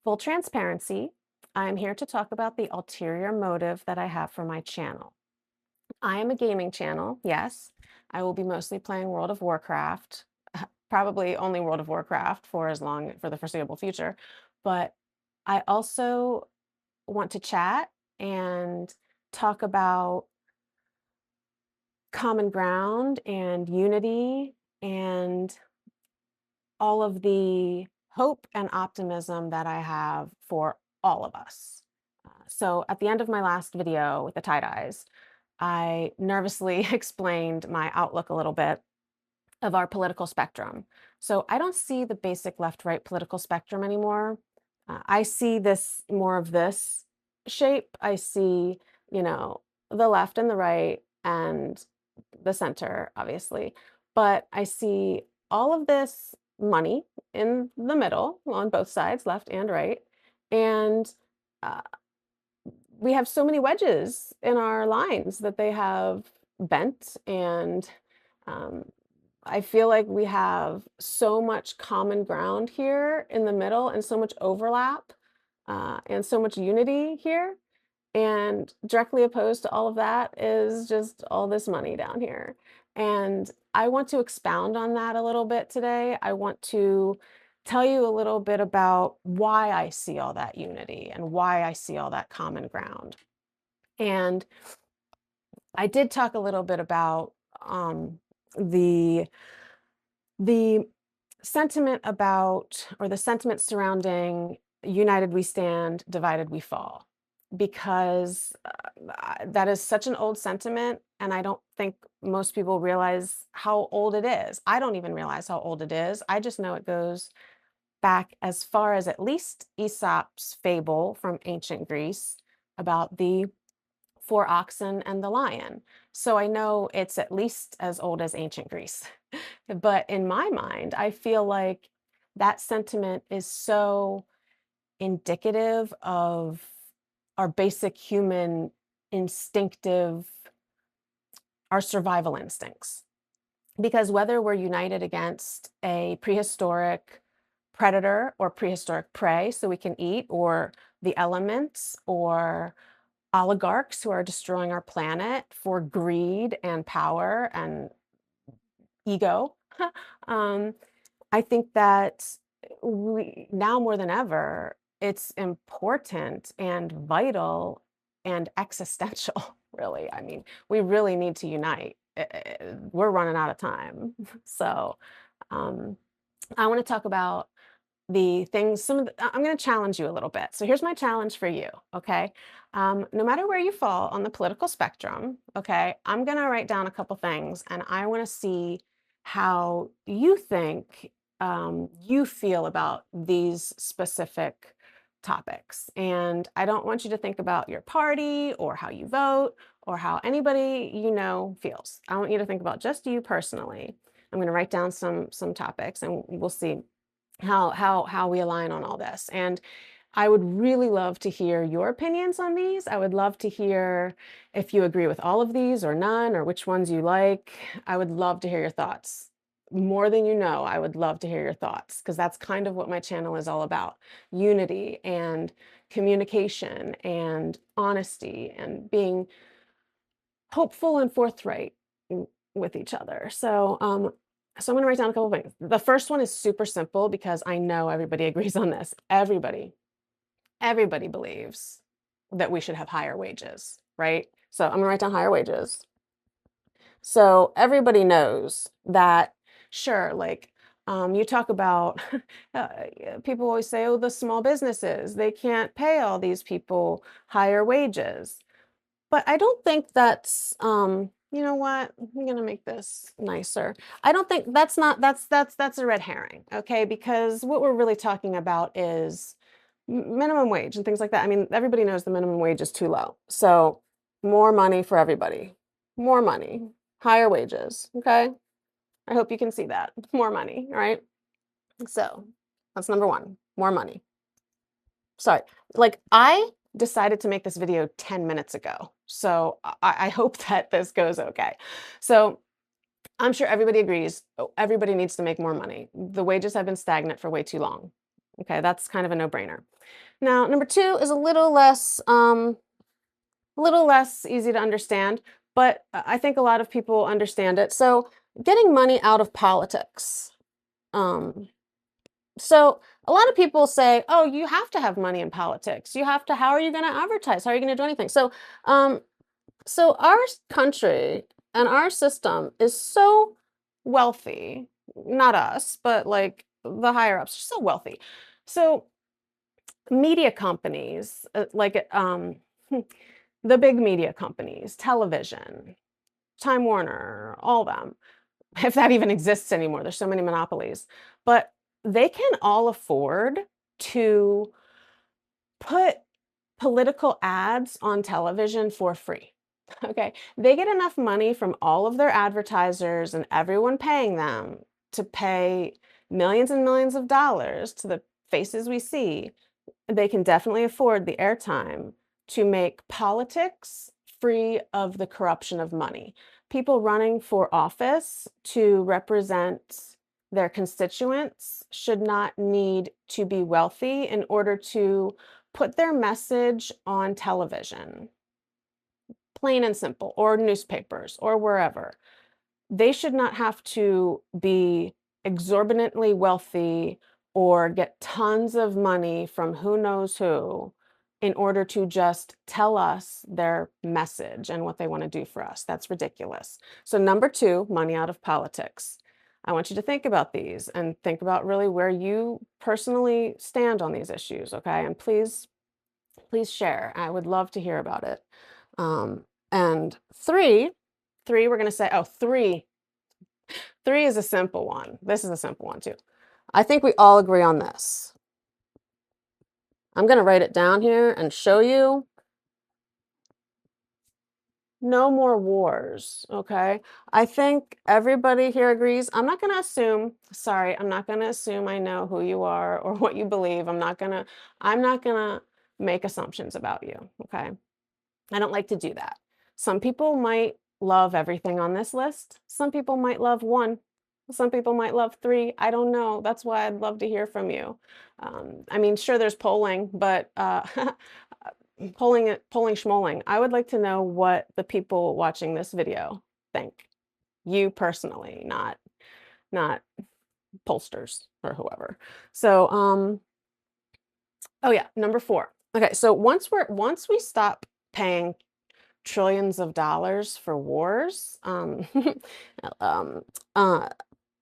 Full transparency, I'm here to talk about the ulterior motive that I have for my channel. I am a gaming channel, yes. I will be mostly playing World of Warcraft, probably only World of Warcraft for the foreseeable future. But I also want to chat and talk about common ground and unity and all of the hope and optimism that I have for all of us. So at the end of my last video with the tie-dyes, I nervously explained my outlook a little bit of our political spectrum. So I don't see the basic left-right political spectrum anymore. I see this more of this shape. I see, you know, the left and the right and the center, obviously. But I see all of this money in the middle on both sides, left and right. And uh, we have so many wedges in our lines that they have bent and um, I feel like we have so much common ground here in the middle and so much overlap and so much unity here. And directly opposed to all of that is just all this money down here. And I want to expound on that a little bit today. I want to tell you a little bit about why I see all that unity and why I see all that common ground. And I did talk a little bit about the the sentiment about or the sentiment surrounding united we stand, divided we fall, because that is such an old sentiment. And I don't think most people realize how old it is. I don't even realize how old it is. I just know it goes back as far as at least Aesop's fable from ancient Greece about the four oxen and the lion. So I know it's at least as old as ancient Greece. But in my mind, I feel like that sentiment is so indicative of our basic human instinctive, our survival instincts. Because whether we're united against a prehistoric predator or prehistoric prey so we can eat, or the elements, or oligarchs who are destroying our planet for greed and power and ego. um, I think that we now more than ever, it's important and vital and existential, really. I mean, we really need to unite. We're running out of time. So um, I want to talk about the things, I'm going to challenge you a little bit. So here's my challenge for you, okay? No matter where you fall on the political spectrum, okay, I'm going to write down a couple things and I want to see how you think you feel about these specific topics. And I don't want you to think about your party or how you vote or how anybody you know feels. I want you to think about just you personally. I'm going to write down some topics and we'll see how we align on all this. And I would really love to hear your opinions on these. I would love to hear if you agree with all of these or none, or which ones you like. I would love to hear your thoughts. More than you know, I would love to hear your thoughts because that's kind of what my channel is all about. Unity and communication and honesty and being hopeful and forthright with each other. So I'm going to write down a couple things. The first one is super simple because I know everybody agrees on this. Everybody believes that we should have higher wages, right? So I'm going to write down higher wages. So everybody knows that, sure, like you talk about, uh, people always say, oh, the small businesses, they can't pay all these people higher wages. But I don't think that's, you know what? I'm gonna make this nicer. I don't think that's not that's a red herring, okay? Because what we're really talking about is minimum wage and things like that. I mean, everybody knows the minimum wage is too low. So more money for everybody. More money, higher wages, okay? I hope you can see that. More money, all right? So that's number one, more money. Sorry, like I decided to make this video 10 minutes ago. So I hope that this goes okay. So I'm sure everybody agrees, everybody needs to make more money. The wages have been stagnant for way too long. Okay, that's kind of a no-brainer. Now, number two is a little less easy to understand, but I think a lot of people understand it. So, getting money out of politics. Um, so a lot of people say, "Oh, you have to have money in politics. You have to. How are you going to advertise? How are you going to do anything?" Um, so our country and our system is so wealthy. Not us, but like the higher ups, are so wealthy. So media companies, the big media companies, television, Time Warner, all them, if that even exists anymore. There's so many monopolies, but they can all afford to put political ads on television for free. Okay. They get enough money from all of their advertisers and everyone paying them to pay millions and millions of dollars to the faces we see. They can definitely afford the airtime to make politics free of the corruption of money. People running for office to represent their constituents should not need to be wealthy in order to put their message on television, plain and simple, or newspapers, or wherever. They should not have to be exorbitantly wealthy or get tons of money from who knows who in order to just tell us their message and what they want to do for us. That's ridiculous. So, number two, money out of politics. I want you to think about these and think about really where you personally stand on these issues, okay? And please share. I would love to hear about it. And three, we're going to say, oh, three is a simple one. This is a simple one too. I think we all agree on this. I'm going to write it down here and show you. No more wars, okay? I think everybody here agrees. I'm not going to assume, sorry, I'm not going to assume I know who you are or what you believe. I'm not going to make assumptions about you, okay? I don't like to do that. Some people might love everything on this list. Some people might love one. Some people might love three. I don't know. That's why I'd love to hear from you. I mean, sure, there's polling, but polling schmoling. I would like to know what the people watching this video think. You personally, not pollsters or whoever. So, oh yeah, number four. Okay, so once we stop paying trillions of dollars for wars. Um, uh,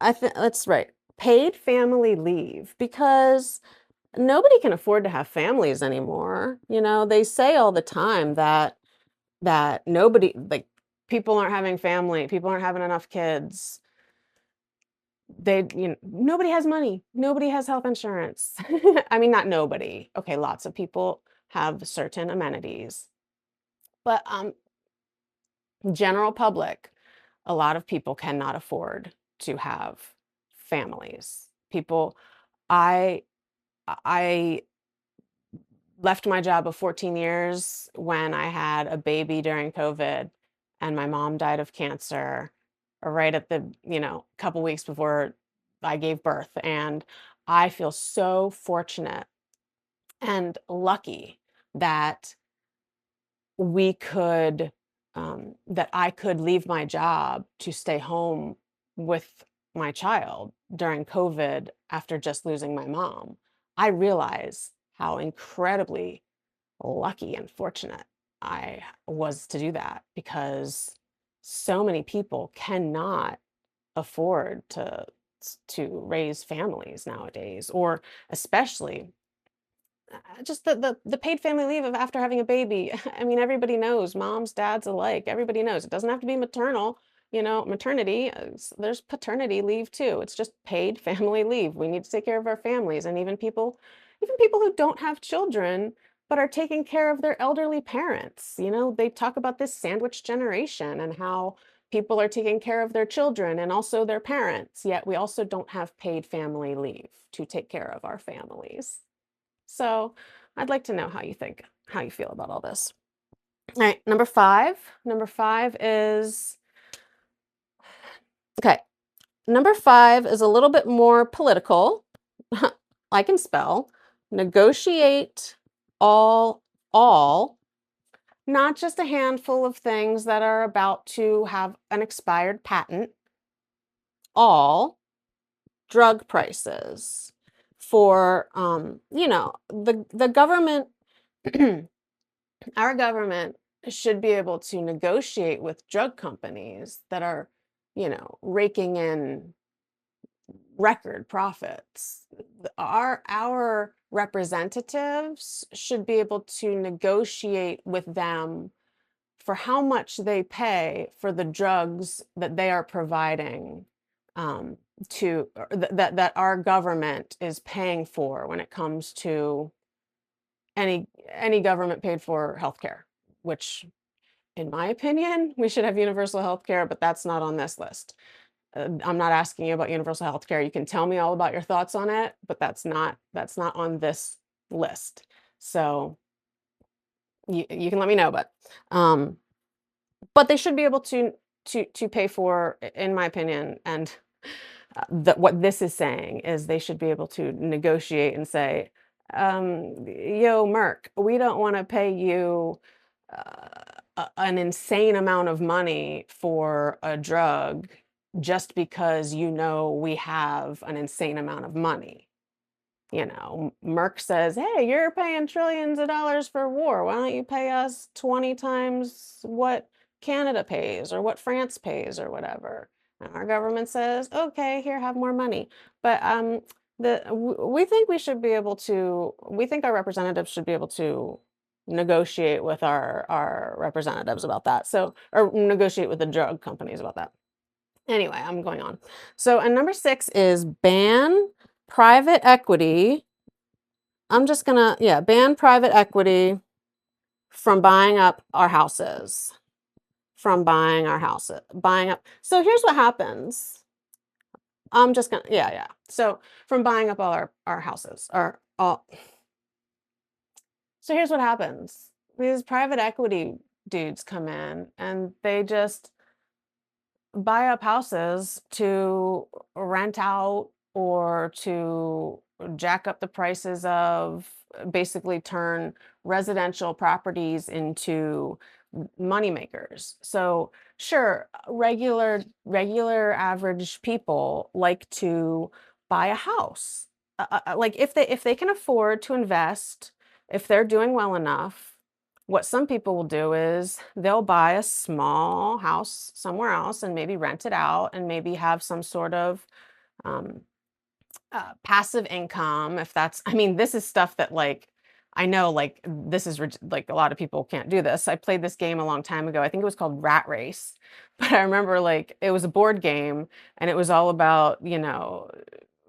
I think that's right. Paid family leave because nobody can afford to have families anymore. You know, they say all the time that nobody like people aren't having family, people aren't having enough kids. Nobody has money. Nobody has health insurance. I mean, not nobody. Okay, lots of people have certain amenities. But general public, a lot of people cannot afford to have families. People, I I left my job of 14 years when I had a baby during COVID and my mom died of cancer right at the, couple weeks before I gave birth. And I feel so fortunate and lucky that we could that I could leave my job to stay home with my child during COVID after just losing my mom. I realize how incredibly lucky and fortunate I was to do that because so many people cannot afford to raise families nowadays, or especially just the paid family leave of after having a baby. I mean, everybody knows, moms, dads alike. Everybody knows it doesn't have to be maternal, maternity. There's paternity leave too. It's just paid family leave. We need to take care of our families, and even people who don't have children but are taking care of their elderly parents. They talk about this sandwich generation and how people are taking care of their children and also their parents, yet we also don't have paid family leave to take care of our families. So I'd like to know how you feel about all this. All right, number five. Number five is okay. Number five is a little bit more political. I can spell, negotiate all, not just a handful of things that are about to have an expired patent, all drug prices for, the government, our government should be able to negotiate with drug companies that are, raking in record profits. Our representatives should be able to negotiate with them for how much they pay for the drugs that they are providing, um, to that our government is paying for when it comes to any government paid for healthcare, which in my opinion, we should have universal healthcare, but that's not on this list. I'm not asking you about universal healthcare. You can tell me all about your thoughts on it, but that's not on this list. So you can let me know, but they should be able to pay for, in my opinion, and what this is saying is they should be able to negotiate and say, yo, Merck, we don't want to pay you an insane amount of money for a drug just because we have an insane amount of money. Merck says, hey, you're paying trillions of dollars for war. Why don't you pay us 20 times what Canada pays or what France pays or whatever? And our government says, okay, here, have more money. But we think we think our representatives should be able to negotiate with our representatives about that. So, or negotiate with the drug companies about that. Anyway, I'm going on. So, and number 6 is ban private equity. I'm just gonna, ban private equity from buying up our houses. Buying up. So here's what happens. I'm just gonna, yeah. So from buying up all our houses, so here's what happens. These private equity dudes come in and they just buy up houses to rent out or to jack up the prices of, basically turn residential properties into money makers. So sure, regular average people like to buy a house. Like if they can afford to invest, if they're doing well enough, what some people will do is they'll buy a small house somewhere else and maybe rent it out and maybe have some sort of um, passive income. If that's, I mean, this is stuff that like, I know like this is like a lot of people can't do this. I played this game a long time ago. I think it was called Rat Race, but I remember like it was a board game and it was all about,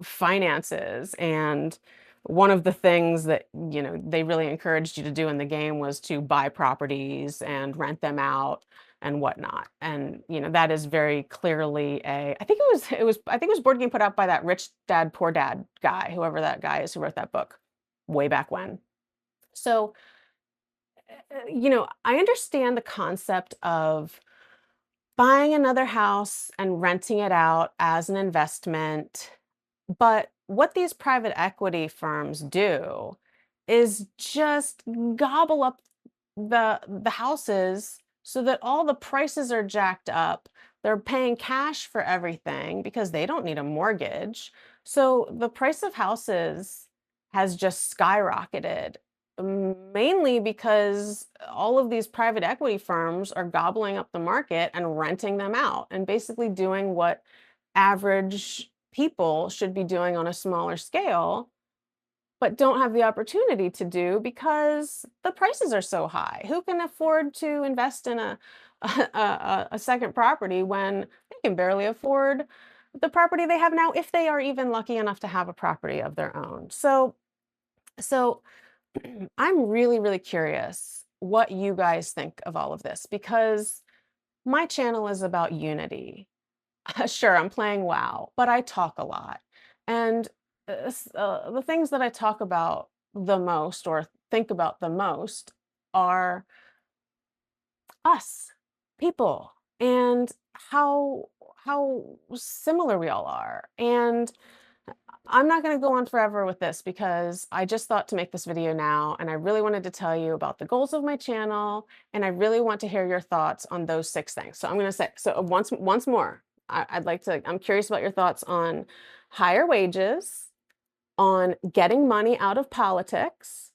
finances. And one of the things that, they really encouraged you to do in the game was to buy properties and rent them out and whatnot. And, that is very clearly I think it was a board game put out by that Rich Dad, Poor Dad guy, whoever that guy is who wrote that book way back when. So, I understand the concept of buying another house and renting it out as an investment. But what these private equity firms do is just gobble up the houses so that all the prices are jacked up. They're paying cash for everything because they don't need a mortgage. So the price of houses has just skyrocketed, mainly because all of these private equity firms are gobbling up the market and renting them out and basically doing what average people should be doing on a smaller scale, but don't have the opportunity to do because the prices are so high. Who can afford to invest in a second property when they can barely afford the property they have now, if they are even lucky enough to have a property of their own? So I'm really, really curious what you guys think of all of this because my channel is about unity. Sure, I'm playing WoW, but I talk a lot. And the things that I talk about the most or think about the most are us, people, and how similar we all are. And I'm not going to go on forever with this because I just thought to make this video now, and I really wanted to tell you about the goals of my channel, and I really want to hear your thoughts on those 6 things. So I'm going to say, so once more, I'd like to, I'm curious about your thoughts on higher wages, on getting money out of politics,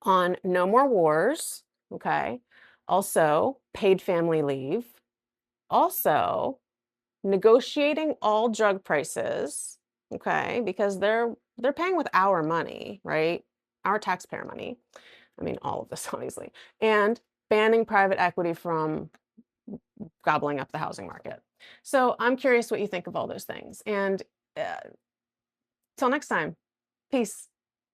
on no more wars, okay? Also, paid family leave. Also, negotiating all drug prices, okay? Because they're paying with our money, right? Our taxpayer money. I mean, all of this obviously. And banning private equity from gobbling up the housing market. So I'm curious what you think of all those things. And till next time, peace.